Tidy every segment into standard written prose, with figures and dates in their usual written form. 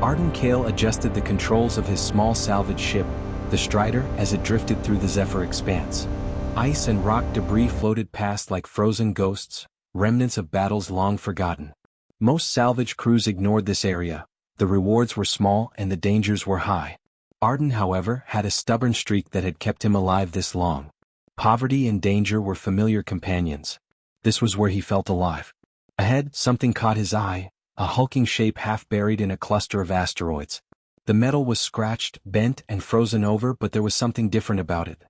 Arden Kale adjusted the controls of his small salvage ship, the Strider, as it drifted through the Zephyr expanse. Ice and rock debris floated past like frozen ghosts, remnants of battles long forgotten. Most salvage crews ignored this area. The rewards were small and the dangers were high. Arden, however, had a stubborn streak that had kept him alive this long. Poverty and danger were familiar companions. This was where he felt alive. Ahead, something caught his eye, a hulking shape half buried in a cluster of asteroids. The metal was scratched, bent, and frozen over, but there was something different about it.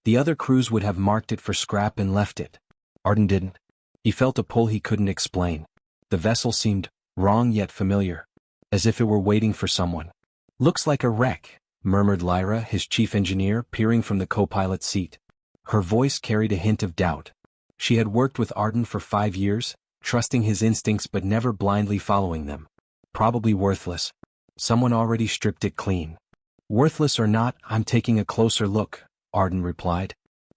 The other crews would have marked it for scrap and left it. Arden didn't. He felt a pull he couldn't explain. The vessel seemed wrong yet familiar, as if it were waiting for someone. "Looks like a wreck," murmured Lyra, his chief engineer, peering from the co-pilot's seat. Her voice carried a hint of doubt. She had worked with Arden for 5 years, trusting his instincts but never blindly following them. Probably worthless. Someone already stripped it clean. "Worthless or not, I'm taking a closer look," Arden replied.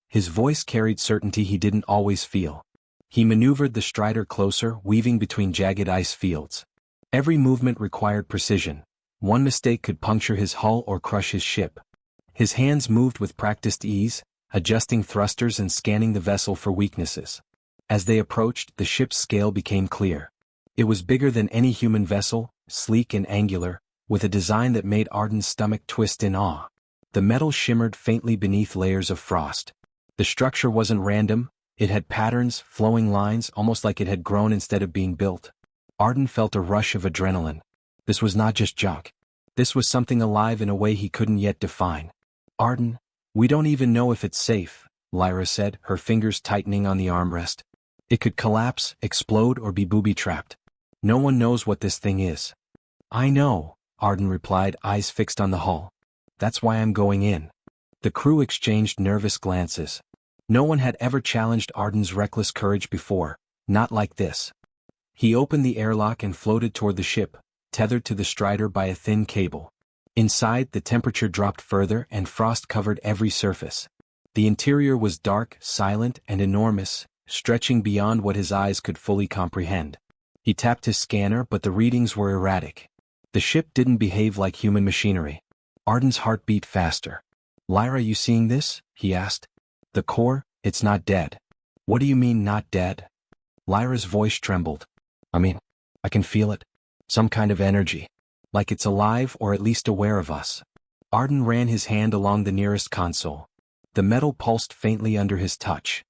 His voice carried certainty he didn't always feel. He maneuvered the Strider closer, weaving between jagged ice fields. Every movement required precision. One mistake could puncture his hull or crush his ship. His hands moved with practiced ease, adjusting thrusters and scanning the vessel for weaknesses. As they approached, the ship's scale became clear. It was bigger than any human vessel, sleek and angular, with a design that made Arden's stomach twist in awe. The metal shimmered faintly beneath layers of frost. The structure wasn't random, it had patterns, flowing lines, almost like it had grown instead of being built. Arden felt a rush of adrenaline. This was not just junk. This was something alive in a way he couldn't yet define. "Arden, we don't even know if it's safe," Lyra said, her fingers tightening on the armrest. "It could collapse, explode, or be booby-trapped. No one knows what this thing is." "I know," Arden replied, eyes fixed on the hull. "That's why I'm going in." The crew exchanged nervous glances. No one had ever challenged Arden's reckless courage before, not like this. He opened the airlock and floated toward the ship, tethered to the Strider by a thin cable. Inside, the temperature dropped further and frost covered every surface. The interior was dark, silent, and enormous, stretching beyond what his eyes could fully comprehend. He tapped his scanner, but the readings were erratic. The ship didn't behave like human machinery. Arden's heart beat faster. "Lyra, you seeing this?" he asked. "The core, it's not dead." "What do you mean, not dead?" Lyra's voice trembled. I can feel it. Some kind of energy. Like it's alive or at least aware of us." Arden ran his hand along the nearest console. The metal pulsed faintly under his touch.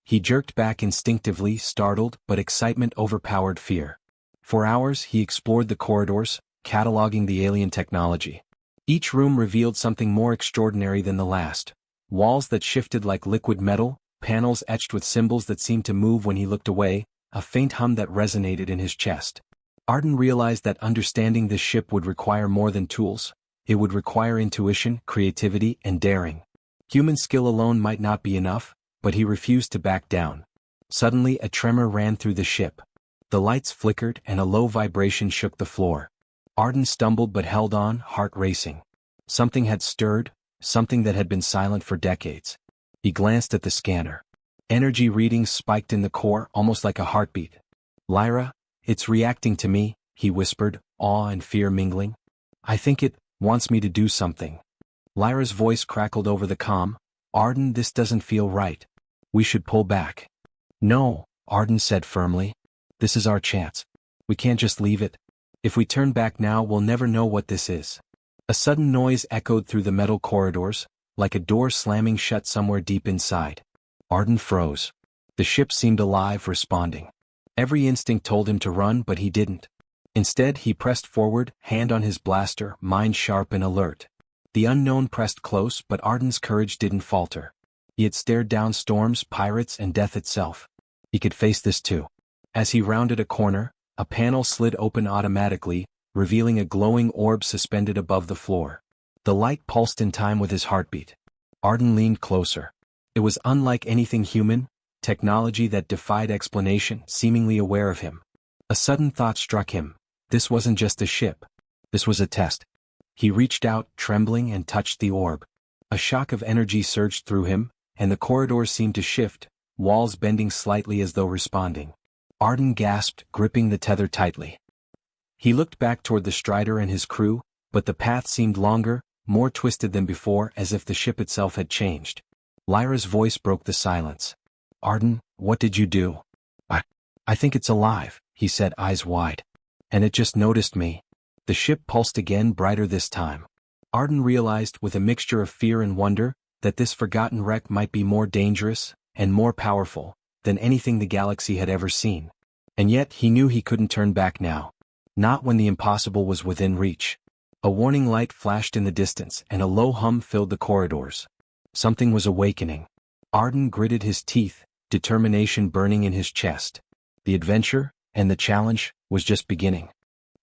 He jerked back instinctively, startled, but excitement overpowered fear. For hours he explored the corridors, cataloging the alien technology. Each room revealed something more extraordinary than the last. Walls that shifted like liquid metal, panels etched with symbols that seemed to move when he looked away, a faint hum that resonated in his chest. Arden realized that understanding this ship would require more than tools. It would require intuition, creativity, and daring. Human skill alone might not be enough, but he refused to back down. Suddenly a tremor ran through the ship. The lights flickered and a low vibration shook the floor. Arden stumbled but held on, heart racing. Something had stirred, something that had been silent for decades. He glanced at the scanner. Energy readings spiked in the core, almost like a heartbeat. "Lyra, it's reacting to me," he whispered, awe and fear mingling. "I think it wants me to do something." Lyra's voice crackled over the comm. "Arden, this doesn't feel right. We should pull back." "No," Arden said firmly. "This is our chance. We can't just leave it. If we turn back now, we'll never know what this is." A sudden noise echoed through the metal corridors, like a door slamming shut somewhere deep inside. Arden froze. The ship seemed alive, responding. Every instinct told him to run, but he didn't. Instead, he pressed forward, hand on his blaster, mind sharp and alert. The unknown pressed close, but Arden's courage didn't falter. He had stared down storms, pirates, and death itself. He could face this too. As he rounded a corner, a panel slid open automatically, revealing a glowing orb suspended above the floor. The light pulsed in time with his heartbeat. Arden leaned closer. It was unlike anything human, technology that defied explanation, seemingly aware of him. A sudden thought struck him. This wasn't just a ship. This was a test. He reached out, trembling, and touched the orb. A shock of energy surged through him, and the corridors seemed to shift, walls bending slightly as though responding. Arden gasped, gripping the tether tightly. He looked back toward the Strider and his crew, but the path seemed longer, more twisted than before, as if the ship itself had changed. Lyra's voice broke the silence. "Arden, what did you do?" I think it's alive," he said, eyes wide. "And it just noticed me." The ship pulsed again, brighter this time. Arden realized, with a mixture of fear and wonder, that this forgotten wreck might be more dangerous, and more powerful, than anything the galaxy had ever seen. And yet he knew he couldn't turn back now. Not when the impossible was within reach. A warning light flashed in the distance, and a low hum filled the corridors. Something was awakening. Arden gritted his teeth, determination burning in his chest. The adventure, and the challenge, was just beginning.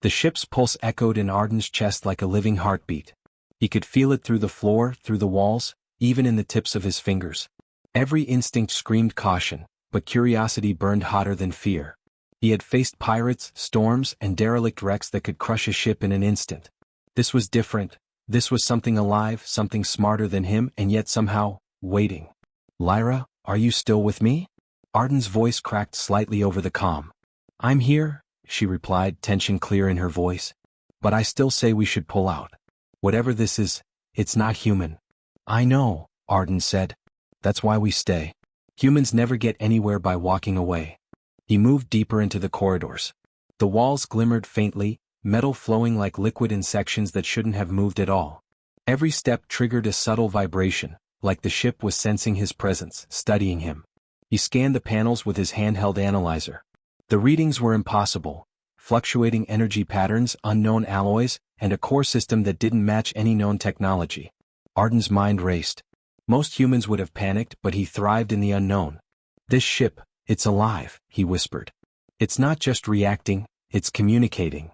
The ship's pulse echoed in Arden's chest like a living heartbeat. He could feel it through the floor, through the walls, even in the tips of his fingers. Every instinct screamed caution, but curiosity burned hotter than fear. He had faced pirates, storms, and derelict wrecks that could crush a ship in an instant. This was different. This was something alive, something smarter than him, and yet somehow, waiting. "Lyra, are you still with me?" Arden's voice cracked slightly over the comm. "I'm here," she replied, tension clear in her voice. "But I still say we should pull out. Whatever this is, it's not human." "I know," Arden said. "That's why we stay. Humans never get anywhere by walking away." He moved deeper into the corridors. The walls glimmered faintly, metal flowing like liquid in sections that shouldn't have moved at all. Every step triggered a subtle vibration, like the ship was sensing his presence, studying him. He scanned the panels with his handheld analyzer. The readings were impossible. Fluctuating energy patterns, unknown alloys, and a core system that didn't match any known technology. Arden's mind raced. Most humans would have panicked, but he thrived in the unknown. "This ship, it's alive," he whispered. "It's not just reacting, it's communicating."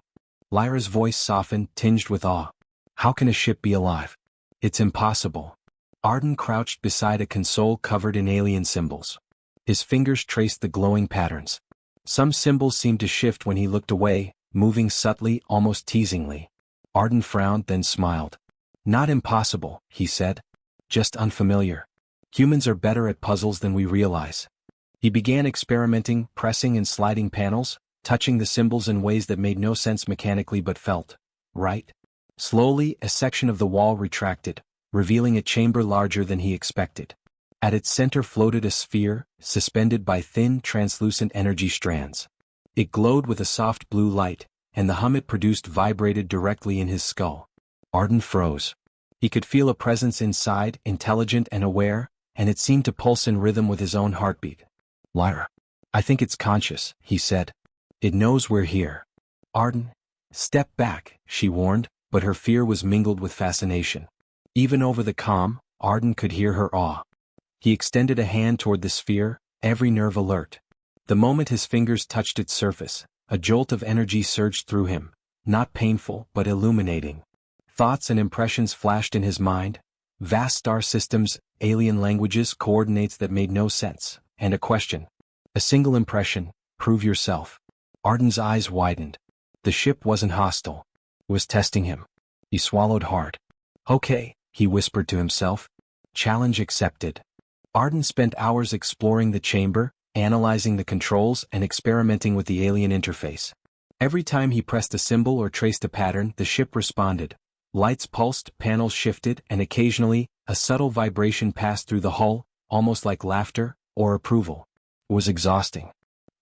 Lyra's voice softened, tinged with awe. "How can a ship be alive? It's impossible." Arden crouched beside a console covered in alien symbols. His fingers traced the glowing patterns. Some symbols seemed to shift when he looked away, moving subtly, almost teasingly. Arden frowned, then smiled. "Not impossible," he said. "Just unfamiliar. Humans are better at puzzles than we realize." He began experimenting, pressing and sliding panels, touching the symbols in ways that made no sense mechanically but felt right. Slowly, a section of the wall retracted, revealing a chamber larger than he expected. At its center floated a sphere, suspended by thin, translucent energy strands. It glowed with a soft blue light, and the hum it produced vibrated directly in his skull. Arden froze. He could feel a presence inside, intelligent and aware, and it seemed to pulse in rhythm with his own heartbeat. "Lyra, I think it's conscious," he said. "It knows we're here." "Arden, step back," she warned, but her fear was mingled with fascination. Even over the comm, Arden could hear her awe. He extended a hand toward the sphere, every nerve alert. The moment his fingers touched its surface, a jolt of energy surged through him, not painful but illuminating. Thoughts and impressions flashed in his mind, vast star systems, alien languages, coordinates that made no sense, and a question. A single impression: prove yourself. Arden's eyes widened. The ship wasn't hostile. It was testing him. He swallowed hard. "Okay," he whispered to himself. "Challenge accepted." Arden spent hours exploring the chamber, analyzing the controls and experimenting with the alien interface. Every time he pressed a symbol or traced a pattern, the ship responded. Lights pulsed, panels shifted, and occasionally, a subtle vibration passed through the hull, almost like laughter or approval. It was exhausting.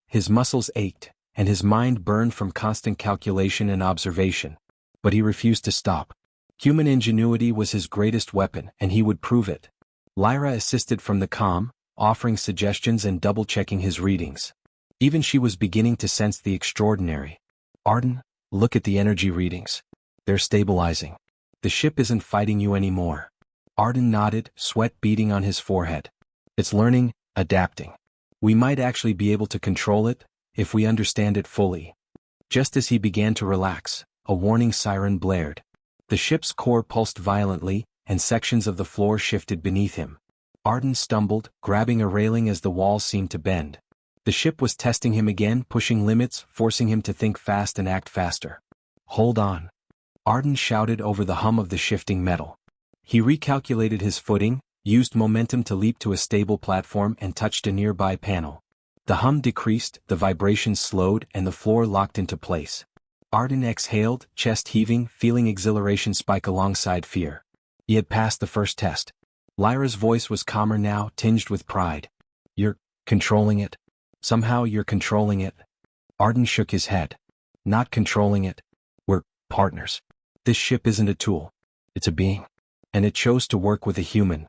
His muscles ached, and his mind burned from constant calculation and observation. But he refused to stop. Human ingenuity was his greatest weapon, and he would prove it. Lyra assisted from the comm, offering suggestions and double-checking his readings. Even she was beginning to sense the extraordinary. "Arden, look at the energy readings. They're stabilizing. The ship isn't fighting you anymore." Arden nodded, sweat beading on his forehead. "It's learning, adapting. We might actually be able to control it, if we understand it fully." Just as he began to relax, a warning siren blared. The ship's core pulsed violently, and sections of the floor shifted beneath him. Arden stumbled, grabbing a railing as the walls seemed to bend. The ship was testing him again, pushing limits, forcing him to think fast and act faster. "Hold on." Arden shouted over the hum of the shifting metal. He recalculated his footing, used momentum to leap to a stable platform and touched a nearby panel. The hum decreased, the vibrations slowed, and the floor locked into place. Arden exhaled, chest heaving, feeling exhilaration spike alongside fear. He had passed the first test. Lyra's voice was calmer now, tinged with pride. You're controlling it? Somehow you're controlling it? Arden shook his head. Not controlling it. We're partners. This ship isn't a tool. It's a being. And it chose to work with a human.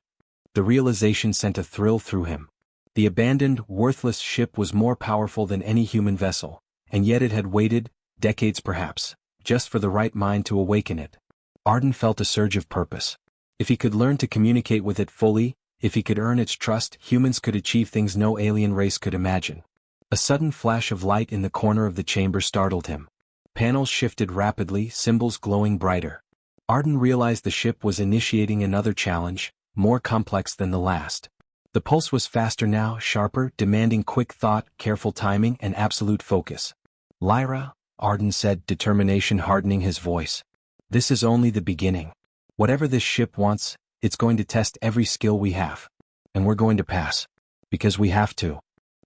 The realization sent a thrill through him. The abandoned, worthless ship was more powerful than any human vessel, and yet it had waited, decades perhaps, just for the right mind to awaken it. Arden felt a surge of purpose. If he could learn to communicate with it fully, if he could earn its trust, humans could achieve things no alien race could imagine. A sudden flash of light in the corner of the chamber startled him. Panels shifted rapidly, symbols glowing brighter. Arden realized the ship was initiating another challenge, more complex than the last. The pulse was faster now, sharper, demanding quick thought, careful timing, and absolute focus. Lyra, Arden said, determination hardening his voice. This is only the beginning. Whatever this ship wants, it's going to test every skill we have. And we're going to pass. Because we have to.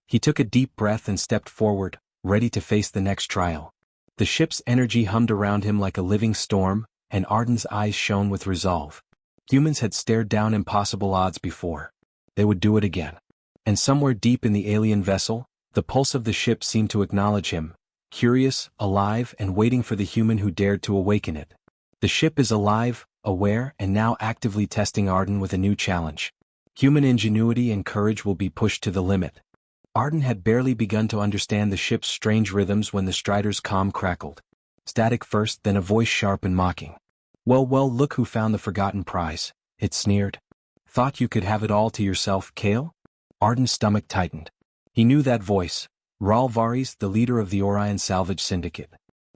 He took a deep breath and stepped forward, ready to face the next trial. The ship's energy hummed around him like a living storm, and Arden's eyes shone with resolve. Humans had stared down impossible odds before. They would do it again. And somewhere deep in the alien vessel, the pulse of the ship seemed to acknowledge him, curious, alive, and waiting for the human who dared to awaken it. The ship is alive, aware, and now actively testing Arden with a new challenge. Human ingenuity and courage will be pushed to the limit. Arden had barely begun to understand the ship's strange rhythms when the Strider's comm crackled. Static first, then a voice sharp and mocking. Well, look who found the forgotten prize, it sneered. Thought you could have it all to yourself, Kale? Arden's stomach tightened. He knew that voice. Raul Varis, the leader of the Orion Salvage Syndicate.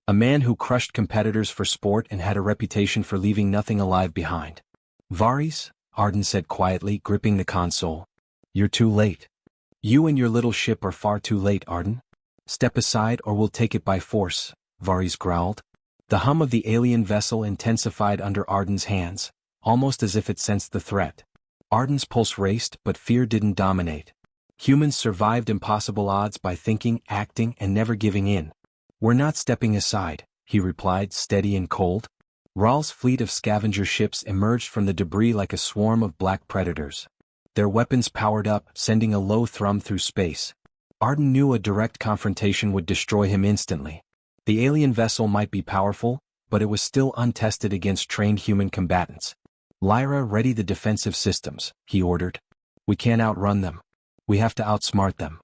A man who crushed competitors for sport and had a reputation for leaving nothing alive behind. Varis, Arden said quietly, gripping the console. You're too late. You and your little ship are far too late, Arden. Step aside or we'll take it by force, Varis growled. The hum of the alien vessel intensified under Arden's hands, almost as if it sensed the threat. Arden's pulse raced, but fear didn't dominate. Humans survived impossible odds by thinking, acting, and never giving in. We're not stepping aside, he replied, steady and cold. Raul's fleet of scavenger ships emerged from the debris like a swarm of black predators. Their weapons powered up, sending a low thrum through space. Arden knew a direct confrontation would destroy him instantly. The alien vessel might be powerful, but it was still untested against trained human combatants. Lyra, ready the defensive systems, he ordered. We can't outrun them. We have to outsmart them.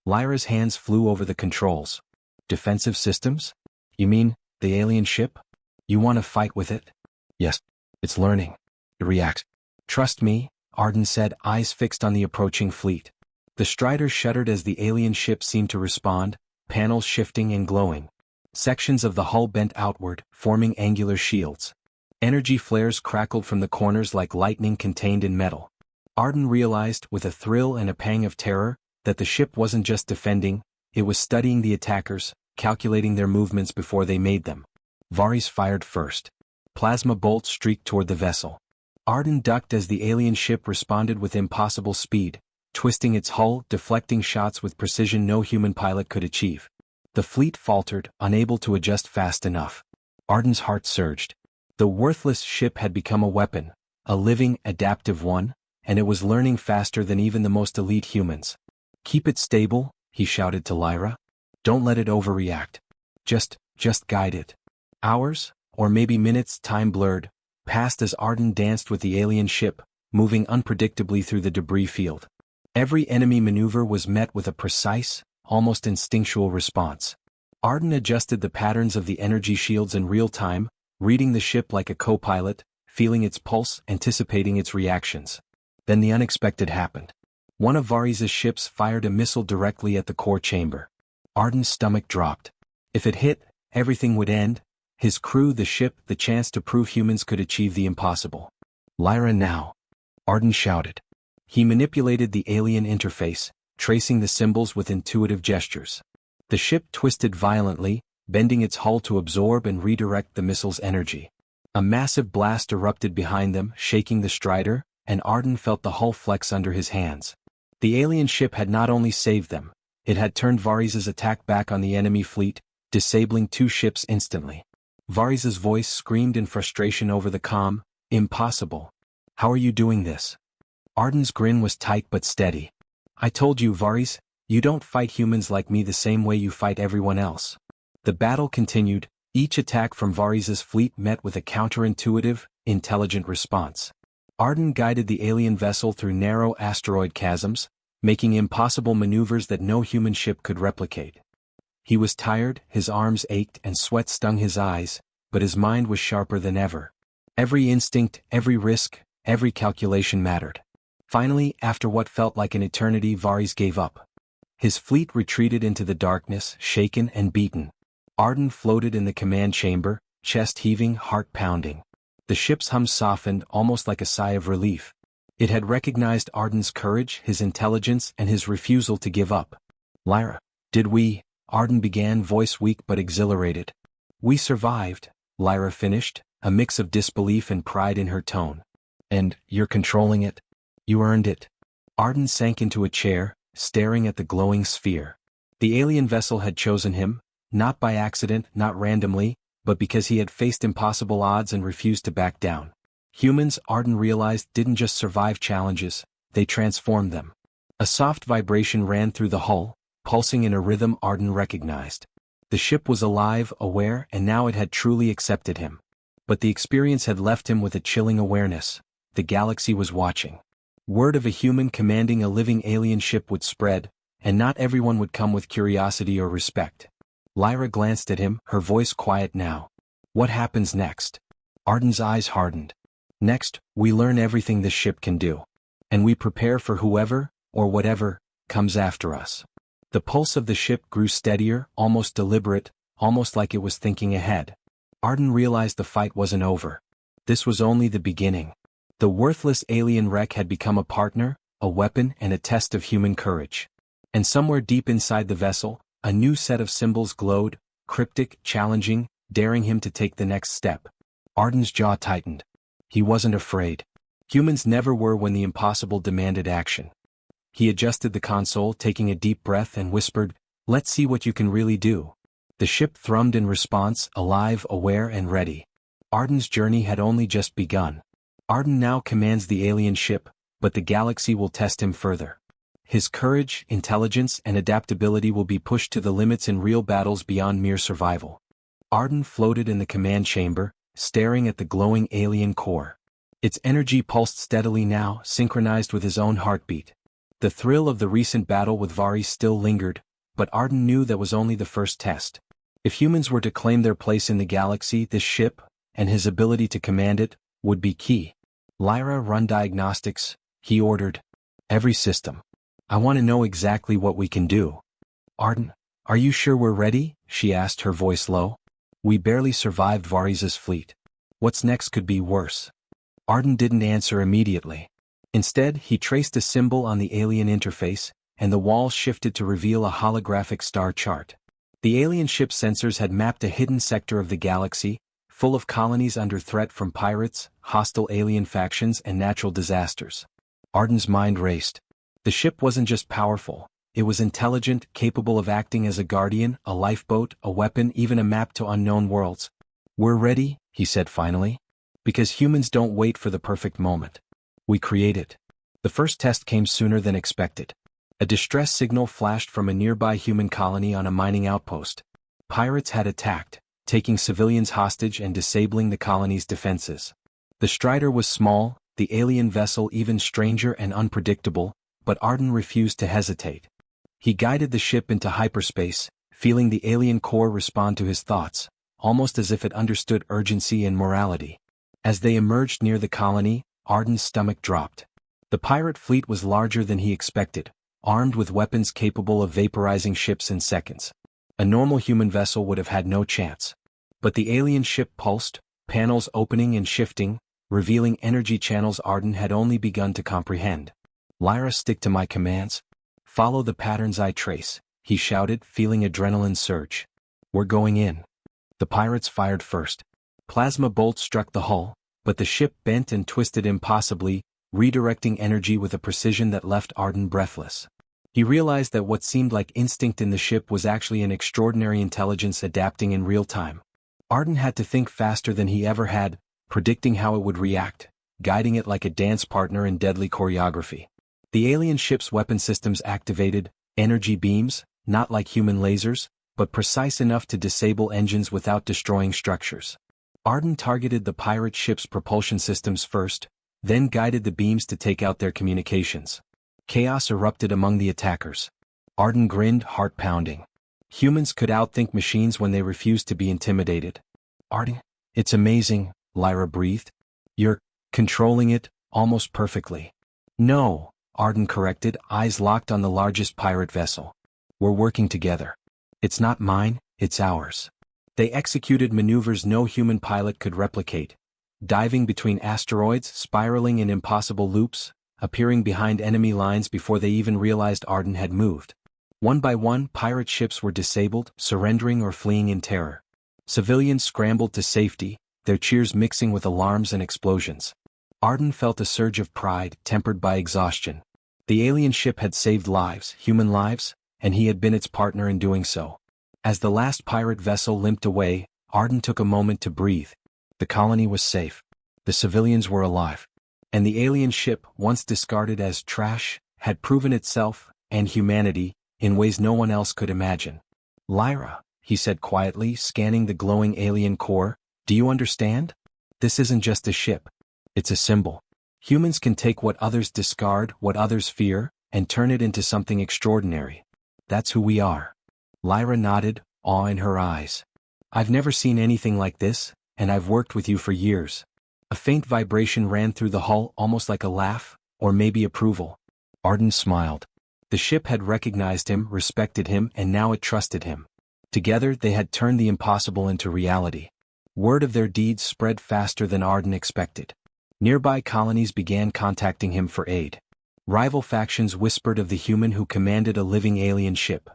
Lyra's hands flew over the controls. Defensive systems? You mean, the alien ship? You want to fight with it? Yes. It's learning. It reacts. Trust me, Arden said, eyes fixed on the approaching fleet. The Strider shuddered as the alien ship seemed to respond, panels shifting and glowing. Sections of the hull bent outward, forming angular shields. Energy flares crackled from the corners like lightning contained in metal. Arden realized, with a thrill and a pang of terror, that the ship wasn't just defending, it was studying the attackers, calculating their movements before they made them. Varis fired first. Plasma bolts streaked toward the vessel. Arden ducked as the alien ship responded with impossible speed, twisting its hull, deflecting shots with precision no human pilot could achieve. The fleet faltered, unable to adjust fast enough. Arden's heart surged. The worthless ship had become a weapon, a living, adaptive one, and it was learning faster than even the most elite humans. Keep it stable, he shouted to Lyra. Don't let it overreact. Just guide it. Hours, or maybe minutes, time blurred, passed as Arden danced with the alien ship, moving unpredictably through the debris field. Every enemy maneuver was met with a precise, almost instinctual response. Arden adjusted the patterns of the energy shields in real time, reading the ship like a co-pilot, feeling its pulse, anticipating its reactions. Then the unexpected happened. One of Varis's ships fired a missile directly at the core chamber. Arden's stomach dropped. If it hit, everything would end. His crew, the ship, the chance to prove humans could achieve the impossible. Lyra now, Arden shouted. He manipulated the alien interface, tracing the symbols with intuitive gestures. The ship twisted violently, bending its hull to absorb and redirect the missile's energy. A massive blast erupted behind them, shaking the Strider, and Arden felt the hull flex under his hands. The alien ship had not only saved them, it had turned Varis's attack back on the enemy fleet, disabling 2 ships instantly. Varys' voice screamed in frustration over the comm, "Impossible. How are you doing this?" Arden's grin was tight but steady. "I told you, Varys, you don't fight humans like me the same way you fight everyone else." The battle continued, each attack from Varys' fleet met with a counterintuitive, intelligent response. Arden guided the alien vessel through narrow asteroid chasms, making impossible maneuvers that no human ship could replicate. He was tired, his arms ached and sweat stung his eyes, but his mind was sharper than ever. Every instinct, every risk, every calculation mattered. Finally, after what felt like an eternity, Varys gave up. His fleet retreated into the darkness, shaken and beaten. Arden floated in the command chamber, chest heaving, heart pounding. The ship's hum softened, almost like a sigh of relief. It had recognized Arden's courage, his intelligence, and his refusal to give up. "Lyra, did we?" Arden began, voice weak but exhilarated. "We survived," Lyra finished, a mix of disbelief and pride in her tone. "And you're controlling it? You earned it." Arden sank into a chair, staring at the glowing sphere. The alien vessel had chosen him, not by accident, not randomly, but because he had faced impossible odds and refused to back down. Humans, Arden realized, didn't just survive challenges, they transformed them. A soft vibration ran through the hull, pulsing in a rhythm Arden recognized. The ship was alive, aware, and now it had truly accepted him. But the experience had left him with a chilling awareness. The galaxy was watching. Word of a human commanding a living alien ship would spread, and not everyone would come with curiosity or respect. Lyra glanced at him, her voice quiet now. "What happens next?" Arden's eyes hardened. "Next, we learn everything this ship can do. And we prepare for whoever, or whatever, comes after us." The pulse of the ship grew steadier, almost deliberate, almost like it was thinking ahead. Arden realized the fight wasn't over. This was only the beginning. The worthless alien wreck had become a partner, a weapon, and a test of human courage. And somewhere deep inside the vessel, a new set of symbols glowed, cryptic, challenging, daring him to take the next step. Arden's jaw tightened. He wasn't afraid. Humans never were when the impossible demanded action. He adjusted the console, taking a deep breath, and whispered, "Let's see what you can really do." The ship thrummed in response, alive, aware, and ready. Arden's journey had only just begun. Arden now commands the alien ship, but the galaxy will test him further. His courage, intelligence, and adaptability will be pushed to the limits in real battles beyond mere survival. Arden floated in the command chamber, staring at the glowing alien core. Its energy pulsed steadily now, synchronized with his own heartbeat. The thrill of the recent battle with Varys still lingered, but Arden knew that was only the first test. If humans were to claim their place in the galaxy, this ship, and his ability to command it, would be key. "Lyra, run diagnostics," he ordered. "Every system. I want to know exactly what we can do." "Arden, are you sure we're ready?" she asked, her voice low. "We barely survived Varys' fleet. What's next could be worse." Arden didn't answer immediately. Instead, he traced a symbol on the alien interface, and the wall shifted to reveal a holographic star chart. The alien ship's sensors had mapped a hidden sector of the galaxy, full of colonies under threat from pirates, hostile alien factions, and natural disasters. Arden's mind raced. The ship wasn't just powerful, it was intelligent, capable of acting as a guardian, a lifeboat, a weapon, even a map to unknown worlds. "We're ready," he said finally. "Because humans don't wait for the perfect moment. We create it." The first test came sooner than expected. A distress signal flashed from a nearby human colony on a mining outpost. Pirates had attacked, taking civilians hostage and disabling the colony's defenses. The Strider was small, the alien vessel even stranger and unpredictable, but Arden refused to hesitate. He guided the ship into hyperspace, feeling the alien core respond to his thoughts, almost as if it understood urgency and morality. As they emerged near the colony, Arden's stomach dropped. The pirate fleet was larger than he expected, armed with weapons capable of vaporizing ships in seconds. A normal human vessel would have had no chance. But the alien ship pulsed, panels opening and shifting, revealing energy channels Arden had only begun to comprehend. "Lyra, stick to my commands. Follow the patterns I trace," he shouted, feeling adrenaline surge. "We're going in." The pirates fired first. Plasma bolts struck the hull, but the ship bent and twisted impossibly, redirecting energy with a precision that left Arden breathless. He realized that what seemed like instinct in the ship was actually an extraordinary intelligence adapting in real time. Arden had to think faster than he ever had, predicting how it would react, guiding it like a dance partner in deadly choreography. The alien ship's weapon systems activated energy beams, not like human lasers, but precise enough to disable engines without destroying structures. Arden targeted the pirate ship's propulsion systems first, then guided the beams to take out their communications. Chaos erupted among the attackers. Arden grinned, heart pounding. Humans could outthink machines when they refused to be intimidated. Arden, it's amazing, Lyra breathed. You're controlling it almost perfectly. No, Arden corrected, eyes locked on the largest pirate vessel. We're working together. It's not mine, it's ours. They executed maneuvers no human pilot could replicate, diving between asteroids, spiraling in impossible loops, appearing behind enemy lines before they even realized Arden had moved. One by one, pirate ships were disabled, surrendering or fleeing in terror. Civilians scrambled to safety, their cheers mixing with alarms and explosions. Arden felt a surge of pride, tempered by exhaustion. The alien ship had saved lives, human lives, and he had been its partner in doing so. As the last pirate vessel limped away, Arden took a moment to breathe. The colony was safe. The civilians were alive. And the alien ship, once discarded as trash, had proven itself, and humanity, in ways no one else could imagine. Lyra, he said quietly, scanning the glowing alien core, do you understand? This isn't just a ship. It's a symbol. Humans can take what others discard, what others fear, and turn it into something extraordinary. That's who we are. Lyra nodded, awe in her eyes. I've never seen anything like this, and I've worked with you for years. A faint vibration ran through the hull, almost like a laugh, or maybe approval. Arden smiled. The ship had recognized him, respected him, and now it trusted him. Together they had turned the impossible into reality. Word of their deeds spread faster than Arden expected. Nearby colonies began contacting him for aid. Rival factions whispered of the human who commanded a living alien ship.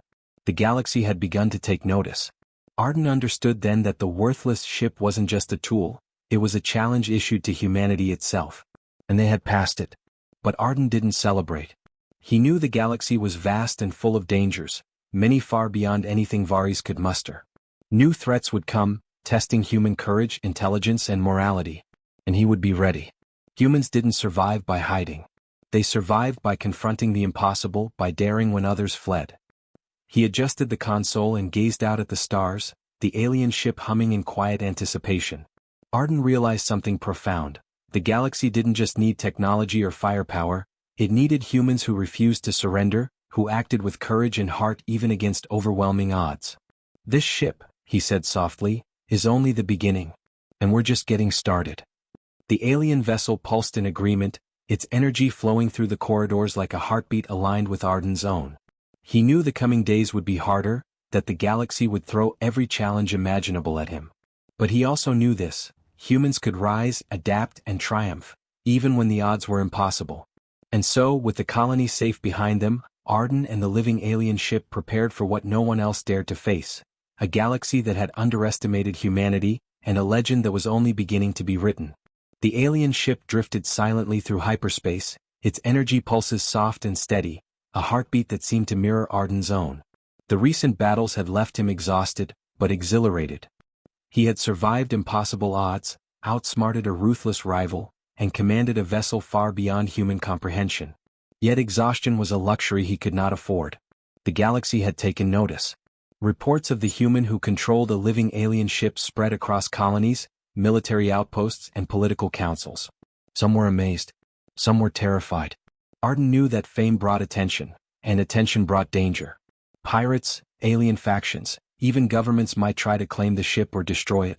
The galaxy had begun to take notice. Arden understood then that the worthless ship wasn't just a tool, it was a challenge issued to humanity itself. And they had passed it. But Arden didn't celebrate. He knew the galaxy was vast and full of dangers, many far beyond anything Varis could muster. New threats would come, testing human courage, intelligence, and morality. And he would be ready. Humans didn't survive by hiding. They survived by confronting the impossible, by daring when others fled. He adjusted the console and gazed out at the stars, the alien ship humming in quiet anticipation. Arden realized something profound. The galaxy didn't just need technology or firepower, it needed humans who refused to surrender, who acted with courage and heart even against overwhelming odds. This ship, he said softly, is only the beginning. And we're just getting started. The alien vessel pulsed in agreement, its energy flowing through the corridors like a heartbeat aligned with Arden's own. He knew the coming days would be harder, that the galaxy would throw every challenge imaginable at him. But he also knew this: humans could rise, adapt, and triumph, even when the odds were impossible. And so, with the colony safe behind them, Arden and the living alien ship prepared for what no one else dared to face: a galaxy that had underestimated humanity, and a legend that was only beginning to be written. The alien ship drifted silently through hyperspace, its energy pulses soft and steady, a heartbeat that seemed to mirror Arden's own. The recent battles had left him exhausted, but exhilarated. He had survived impossible odds, outsmarted a ruthless rival, and commanded a vessel far beyond human comprehension. Yet exhaustion was a luxury he could not afford. The galaxy had taken notice. Reports of the human who controlled a living alien ship spread across colonies, military outposts, and political councils. Some were amazed. Some were terrified. Arden knew that fame brought attention, and attention brought danger. Pirates, alien factions, even governments might try to claim the ship or destroy it.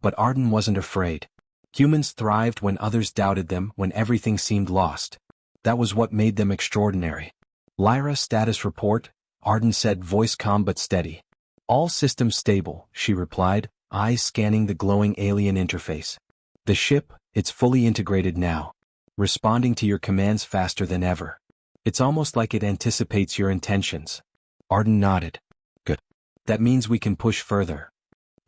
But Arden wasn't afraid. Humans thrived when others doubted them, when everything seemed lost. That was what made them extraordinary. Lyra, status report, Arden said, voice calm but steady. All systems stable, she replied, eyes scanning the glowing alien interface. The ship, it's fully integrated now. Responding to your commands faster than ever. It's almost like it anticipates your intentions. Arden nodded. Good. That means we can push further.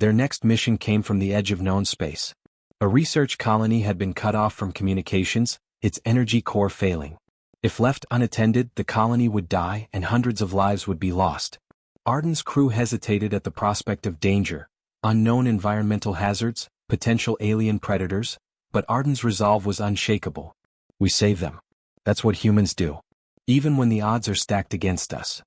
Their next mission came from the edge of known space. A research colony had been cut off from communications, its energy core failing. If left unattended, the colony would die and hundreds of lives would be lost. Arden's crew hesitated at the prospect of danger, unknown environmental hazards, potential alien predators, but Arden's resolve was unshakable. We save them. That's what humans do. Even when the odds are stacked against us.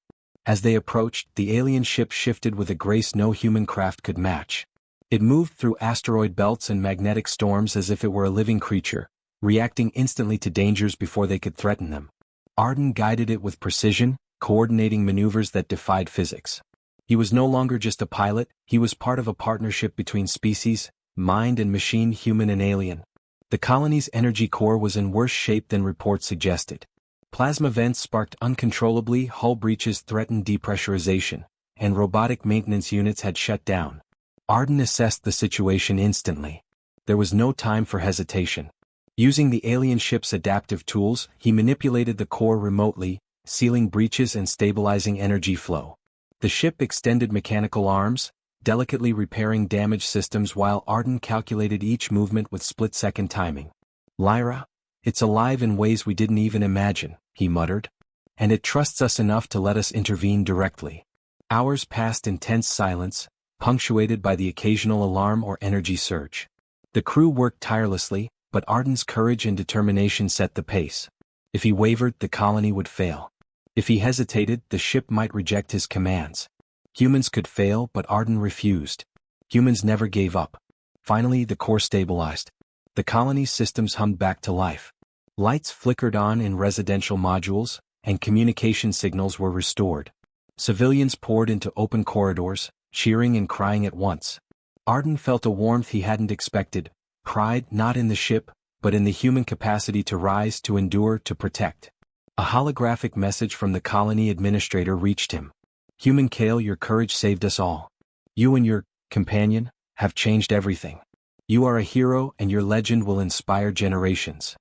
As they approached, the alien ship shifted with a grace no human craft could match. It moved through asteroid belts and magnetic storms as if it were a living creature, reacting instantly to dangers before they could threaten them. Arden guided it with precision, coordinating maneuvers that defied physics. He was no longer just a pilot, he was part of a partnership between species, mind and machine, human and alien. The colony's energy core was in worse shape than reports suggested. Plasma vents sparked uncontrollably, hull breaches threatened depressurization, and robotic maintenance units had shut down. Arden assessed the situation instantly. There was no time for hesitation. Using the alien ship's adaptive tools, he manipulated the core remotely, sealing breaches and stabilizing energy flow. The ship extended mechanical arms, delicately repairing damaged systems while Arden calculated each movement with split-second timing. "Lyra, it's alive in ways we didn't even imagine," he muttered. "And it trusts us enough to let us intervene directly." Hours passed in tense silence, punctuated by the occasional alarm or energy surge. The crew worked tirelessly, but Arden's courage and determination set the pace. If he wavered, the colony would fail. If he hesitated, the ship might reject his commands. Humans could fail, but Arden refused. Humans never gave up. Finally, the core stabilized. The colony's systems hummed back to life. Lights flickered on in residential modules, and communication signals were restored. Civilians poured into open corridors, cheering and crying at once. Arden felt a warmth he hadn't expected, pride not in the ship, but in the human capacity to rise, to endure, to protect. A holographic message from the colony administrator reached him. "Human Kale, your courage saved us all. You and your companion have changed everything. You are a hero and your legend will inspire generations."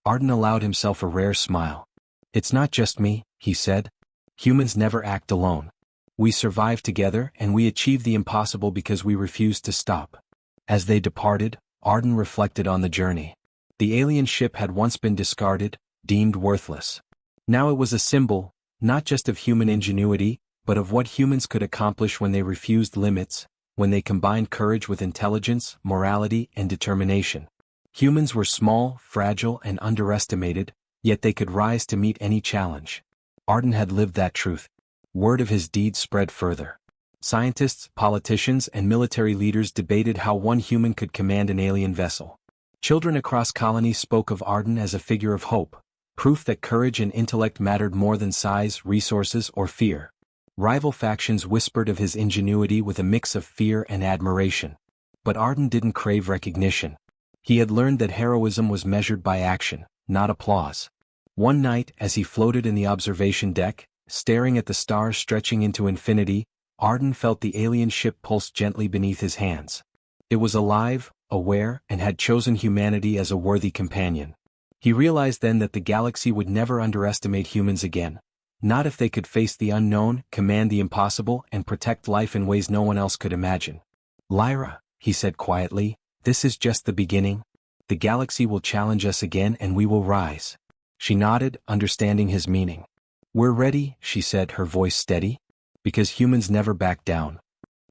Arden allowed himself a rare smile. "It's not just me," he said. "Humans never act alone. We survive together and we achieve the impossible because we refuse to stop." As they departed, Arden reflected on the journey. The alien ship had once been discarded, deemed worthless. Now it was a symbol, not just of human ingenuity, but of what humans could accomplish when they refused limits, when they combined courage with intelligence, morality, and determination. Humans were small, fragile, and underestimated, yet they could rise to meet any challenge. Arden had lived that truth. Word of his deeds spread further. Scientists, politicians, and military leaders debated how one human could command an alien vessel. Children across colonies spoke of Arden as a figure of hope, proof that courage and intellect mattered more than size, resources, or fear. Rival factions whispered of his ingenuity with a mix of fear and admiration. But Arden didn't crave recognition. He had learned that heroism was measured by action, not applause. One night, as he floated in the observation deck, staring at the stars stretching into infinity, Arden felt the alien ship pulse gently beneath his hands. It was alive, aware, and had chosen humanity as a worthy companion. He realized then that the galaxy would never underestimate humans again. Not if they could face the unknown, command the impossible, and protect life in ways no one else could imagine. "Lyra," he said quietly, "this is just the beginning. The galaxy will challenge us again and we will rise." She nodded, understanding his meaning. "We're ready," she said, her voice steady. "Because humans never back down."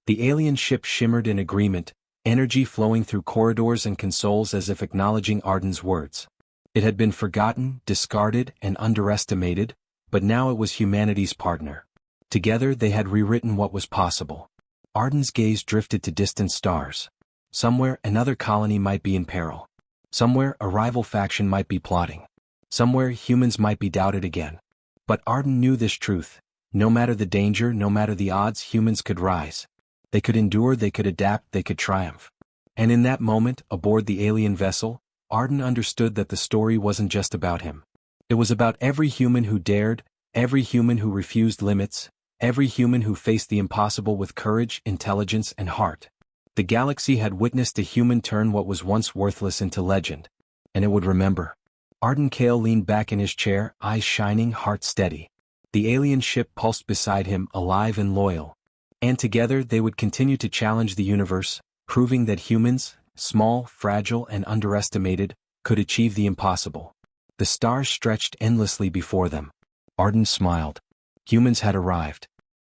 The alien ship shimmered in agreement, energy flowing through corridors and consoles as if acknowledging Arden's words. It had been forgotten, discarded, and underestimated, but now it was humanity's partner. Together they had rewritten what was possible. Arden's gaze drifted to distant stars. Somewhere another colony might be in peril. Somewhere a rival faction might be plotting. Somewhere humans might be doubted again. But Arden knew this truth. No matter the danger, no matter the odds, humans could rise. They could endure, they could adapt, they could triumph. And in that moment, aboard the alien vessel, Arden understood that the story wasn't just about him. It was about every human who dared, every human who refused limits, every human who faced the impossible with courage, intelligence, and heart. The galaxy had witnessed a human turn what was once worthless into legend. And it would remember. Arden Kale leaned back in his chair, eyes shining, heart steady. The alien ship pulsed beside him, alive and loyal. And together they would continue to challenge the universe, proving that humans, small, fragile, and underestimated, could achieve the impossible. The stars stretched endlessly before them. Arden smiled. Humans had arrived.